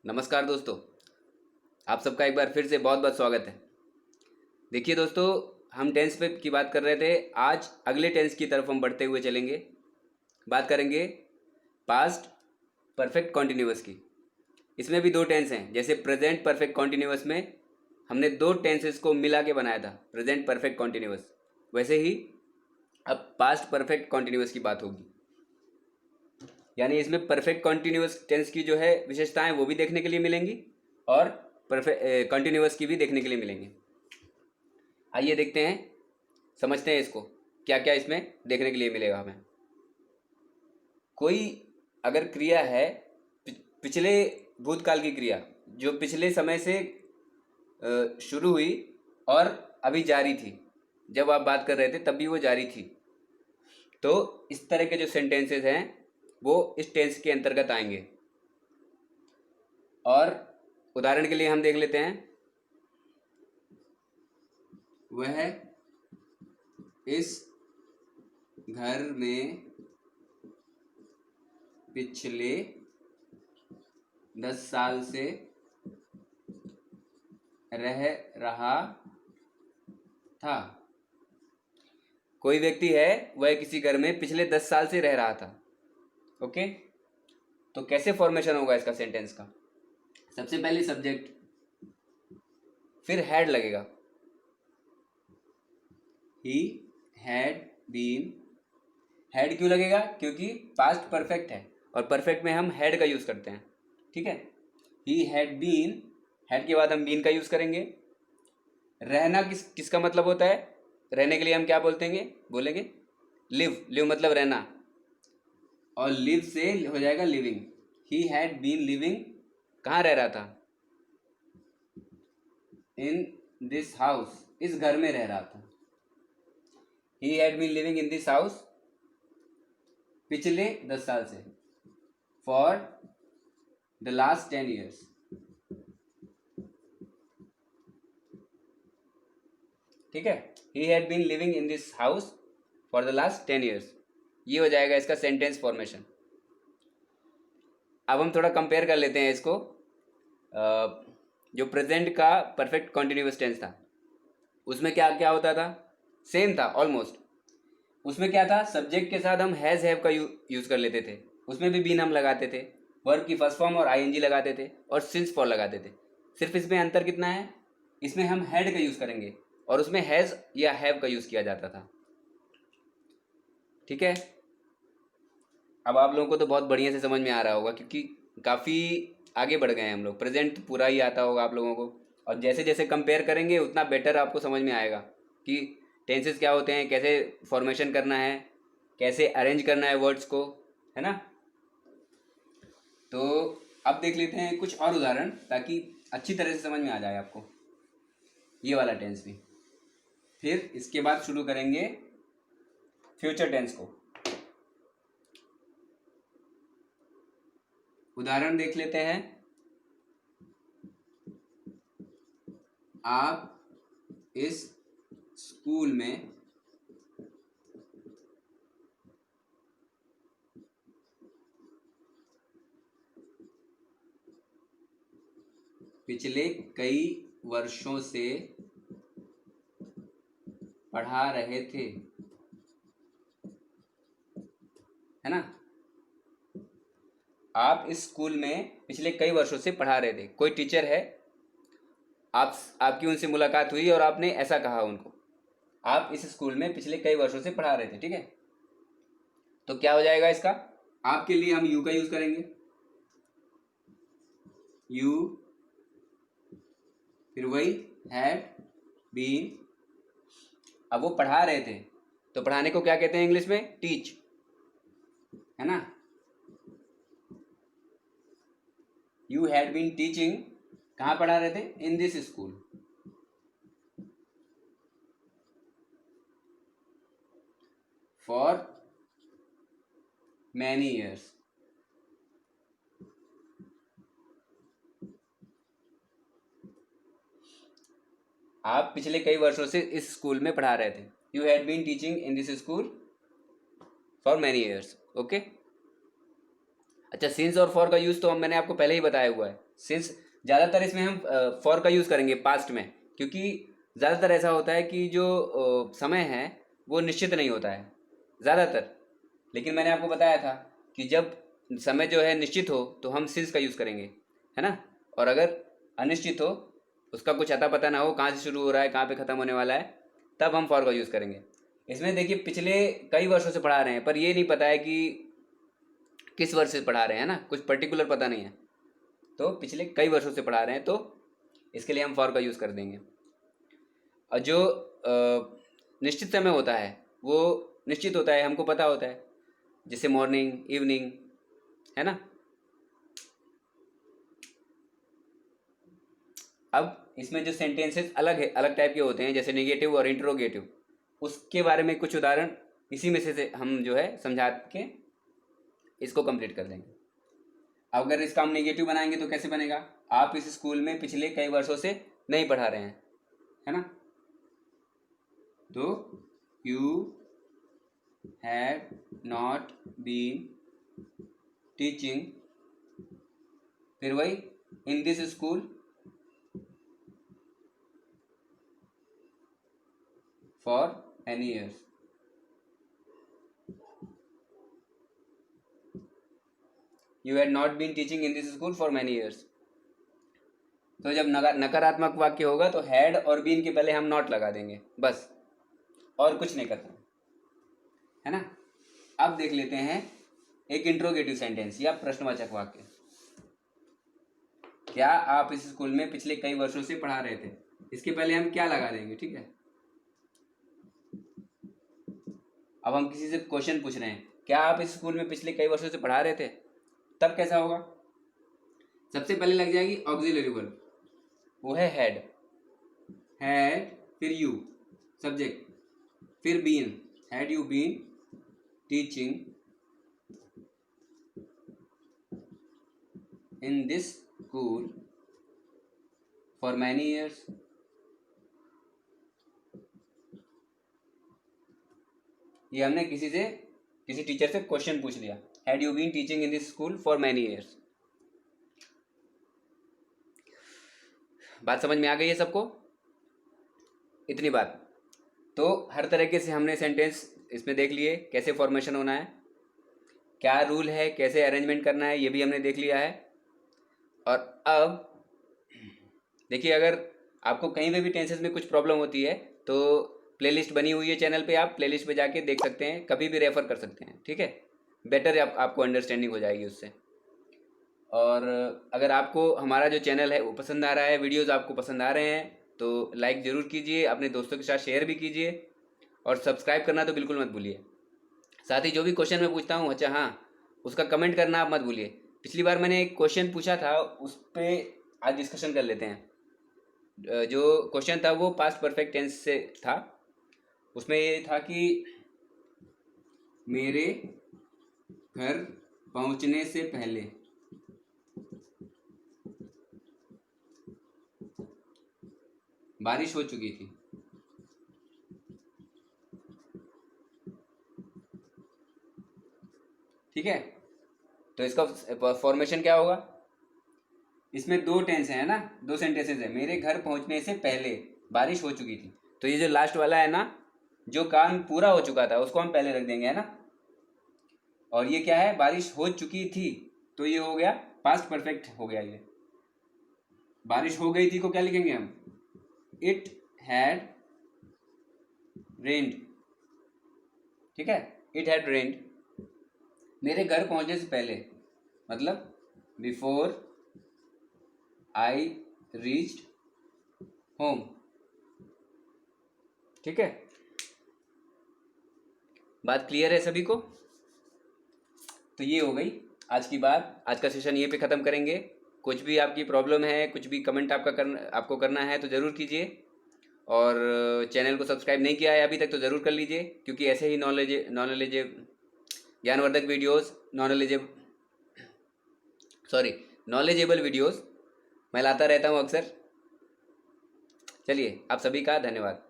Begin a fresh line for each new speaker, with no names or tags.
नमस्कार दोस्तों। आप सबका एक बार फिर से बहुत बहुत स्वागत है। देखिए दोस्तों, हम टेंस पे की बात कर रहे थे। आज अगले टेंस की तरफ हम बढ़ते हुए चलेंगे। बात करेंगे पास्ट परफेक्ट कॉन्टिन्यूअस की। इसमें भी दो टेंस हैं। जैसे प्रेजेंट परफेक्ट कॉन्टिन्यूअस में हमने दो टेंसेस को मिला के बनाया था, प्रेजेंट परफेक्ट कॉन्टिन्यूअस, वैसे ही अब पास्ट परफेक्ट कॉन्टिन्यूअस की बात होगी। यानी इसमें परफेक्ट कॉन्टिन्यूअस टेंस की जो है विशेषताएं वो भी देखने के लिए मिलेंगी और परफेक्ट कॉन्टिन्यूअस की भी देखने के लिए मिलेंगे। आइए देखते हैं, समझते हैं इसको, क्या क्या इसमें देखने के लिए मिलेगा हमें। कोई अगर क्रिया है, पिछले भूतकाल की क्रिया जो पिछले समय से शुरू हुई और अभी जारी थी, जब आप बात कर रहे थे तब भी वो जारी थी, तो इस तरह के जो सेंटेंसेस हैं वो इस टेंस के अंतर्गत आएंगे। और उदाहरण के लिए हम देख लेते हैं, वह इस घर में पिछले 10 साल से रह रहा था। कोई व्यक्ति है, वह किसी घर में पिछले 10 साल से रह रहा था। ओके, तो कैसे फॉर्मेशन होगा इसका सेंटेंस का? सबसे पहले सब्जेक्ट, फिर हैड लगेगा। ही हैड बीन। हैड क्यों लगेगा? क्योंकि पास्ट परफेक्ट है और परफेक्ट में हम हैड का यूज़ करते हैं। ठीक है, ही हैड बीन, हैड के बाद हम बीन का यूज़ करेंगे। रहना किसका मतलब होता है? रहने के लिए हम क्या बोलेंगे लिव। लिव मतलब रहना, और लिव से हो जाएगा living. He had been living, कहाँ रह रहा था? इन दिस हाउस, इस घर में रह रहा था। He had been living in this house पिछले 10 साल से, फॉर द लास्ट 10 ईयर्स। ठीक है, he had been living in this house for the last 10 years. ये हो जाएगा इसका सेंटेंस फॉर्मेशन। अब हम थोड़ा कंपेयर कर लेते हैं इसको। जो प्रेजेंट का परफेक्ट कॉन्टिन्यूअस टेंस था, उसमें क्या क्या होता था? सेम था ऑलमोस्ट। उसमें क्या था? सब्जेक्ट के साथ हम हैज़ हैव का यूज़ कर लेते थे। उसमें भी बीन हम लगाते थे, वर्ब की फर्स्ट फॉर्म और आईएनजी लगाते थे और सिंस फॉर लगाते थे। सिर्फ इसमें अंतर कितना है? इसमें हम हैड का यूज़ करेंगे और उसमें हैज़ या हैव का यूज़ किया जाता था। ठीक है, अब आप लोगों को तो बहुत बढ़िया से समझ में आ रहा होगा, क्योंकि काफ़ी आगे बढ़ गए हैं हम लोग। प्रेजेंट तो पूरा ही आता होगा आप लोगों को, और जैसे जैसे कंपेयर करेंगे उतना बेटर आपको समझ में आएगा कि टेंसेस क्या होते हैं, कैसे फॉर्मेशन करना है, कैसे अरेंज करना है वर्ड्स को, है ना। तो अब देख लेते हैं कुछ और उदाहरण, ताकि अच्छी तरह से समझ में आ जाए आपको ये वाला टेंस भी। फिर इसके बाद शुरू करेंगे फ्यूचर टेंस को। उदाहरण देख लेते हैं। आप इस स्कूल में पिछले कई वर्षों से पढ़ा रहे थे, है ना। आप इस स्कूल में पिछले कई वर्षों से पढ़ा रहे थे। कोई टीचर है, आपकी उनसे मुलाकात हुई और आपने ऐसा कहा उनको, आप इस स्कूल में पिछले कई वर्षों से पढ़ा रहे थे। ठीक है, तो क्या हो जाएगा इसका? आपके लिए हम यू का यूज करेंगे। यू, फिर वही हैड बीन। अब वो पढ़ा रहे थे, तो पढ़ाने को क्या कहते हैं इंग्लिश में? टीच, है ना। यू हैड बीन टीचिंग, कहाँ पढ़ा रहे थे? इन this school. For many years. आप पिछले कई वर्षों से इस स्कूल में पढ़ा रहे थे। You had been teaching in this school for many years. Okay, अच्छा, सिंस और फॉर का यूज तो मैंने आपको पहले ही बताया हुआ है। सिंस ज़्यादातर इसमें हम फॉर का यूज़ करेंगे पास्ट में, क्योंकि ज़्यादातर ऐसा होता है कि जो समय है वो निश्चित नहीं होता है ज़्यादातर। लेकिन मैंने आपको बताया था कि जब समय जो है निश्चित हो तो हम सिंस का यूज़ करेंगे, है ना। और अगर अनिश्चित हो, उसका कुछ अता पता ना हो कहाँ से शुरू हो रहा है कहाँ पे ख़त्म होने वाला है, तब हम फॉर का यूज़ करेंगे। इसमें देखिए पिछले कई वर्षों से पढ़ा रहे हैं, पर ये नहीं पता है कि किस वर्ष से पढ़ा रहे हैं ना, कुछ पर्टिकुलर पता नहीं है, तो पिछले कई वर्षों से पढ़ा रहे हैं, तो इसके लिए हम फॉर का यूज़ कर देंगे। और जो निश्चित समय होता है वो निश्चित होता है, हमको पता होता है, जैसे मॉर्निंग, इवनिंग, है ना। अब इसमें जो सेंटेंसेस अलग है, अलग टाइप के होते हैं, जैसे नेगेटिव और इंट्रोगेटिव, उसके बारे में कुछ उदाहरण इसी में से हम जो है समझा के इसको कंप्लीट कर देंगे। अगर इसका हम नेगेटिव बनाएंगे तो कैसे बनेगा, आप इस स्कूल में पिछले कई वर्षों से नहीं पढ़ा रहे हैं, है ना, तो you had not been teaching, फिर वही in this school for any years. You had not been teaching in this school for many years. तो जब नकारात्मक वाक्य होगा तो हैड और बीन के पहले हम नॉट लगा देंगे, बस, और कुछ नहीं करना, है ना। अब देख लेते हैं एक इंट्रोगेटिव सेंटेंस या प्रश्नवाचक वाक्य। क्या आप इस स्कूल में पिछले कई वर्षों से पढ़ा रहे थे, इसके पहले हम क्या लगा देंगे, ठीक है। अब हम किसी से क्वेश्चन पूछ रहे हैं, क्या आप इस स्कूल में पिछले कई वर्षों से पढ़ा रहे थे, तब कैसा होगा, सबसे पहले लग जाएगी ऑक्सिलरी वर्ब, वो है हैड, फिर यू सब्जेक्ट, फिर been, had you been teaching in this school for many years. ये हमने किसी टीचर से क्वेश्चन पूछ लिया, had you been teaching in this school for many years. बात समझ में आ गई है सबको, इतनी बात। तो हर तरीके से हमने सेंटेंस इसमें देख लिए, कैसे फॉर्मेशन होना है, क्या रूल है, कैसे अरेंजमेंट करना है, ये भी हमने देख लिया है। और अब देखिए, अगर आपको कहीं पे भी टेंसेस में कुछ प्रॉब्लम होती है तो प्लेलिस्ट बनी हुई है चैनल पे, आप प्लेलिस्ट पे जाके देख सकते हैं, कभी भी रेफ़र कर सकते हैं, ठीक है। बेटर आपको अंडरस्टैंडिंग हो जाएगी उससे। और अगर आपको हमारा जो चैनल है वो पसंद आ रहा है, वीडियोस आपको पसंद आ रहे हैं, तो लाइक ज़रूर कीजिए, अपने दोस्तों के साथ शेयर भी कीजिए, और सब्सक्राइब करना तो बिल्कुल मत भूलिए। साथ ही जो भी क्वेश्चन मैं पूछता हूँ, अच्छा हाँ, उसका कमेंट करना आप मत भूलिए। पिछली बार मैंने एक क्वेश्चन पूछा था, उस पर आज डिस्कशन कर लेते हैं। जो क्वेश्चन था वो पास्ट परफेक्ट टेंस से था। उसमें ये था कि मेरे घर पहुंचने से पहले बारिश हो चुकी थी, ठीक है। तो इसका फॉर्मेशन क्या होगा, इसमें दो टेंस है ना, दो सेंटेंसेस है। मेरे घर पहुंचने से पहले बारिश हो चुकी थी, तो ये जो लास्ट वाला है ना, जो काम पूरा हो चुका था उसको हम पहले रख देंगे, है ना। और ये क्या है, बारिश हो चुकी थी, तो ये हो गया पास्ट परफेक्ट हो गया। ये बारिश हो गई थी को क्या लिखेंगे हम, इट हैड रेन्ड, ठीक है, इट हैड रेन्ड। मेरे घर पहुंचने से पहले मतलब बिफोर आई रीच्ड होम, ठीक है। बात क्लियर है सभी को। तो ये हो गई आज की बात, आज का सेशन ये पे ख़त्म करेंगे। कुछ भी आपकी प्रॉब्लम है, कुछ भी कमेंट आपको करना है तो ज़रूर कीजिए। और चैनल को सब्सक्राइब नहीं किया है अभी तक तो ज़रूर कर लीजिए, क्योंकि ऐसे ही नॉलेज ज्ञानवर्धक वीडियोस, नॉलेजेबल वीडियोस मैं लाता रहता हूँ अक्सर। चलिए, आप सभी का धन्यवाद।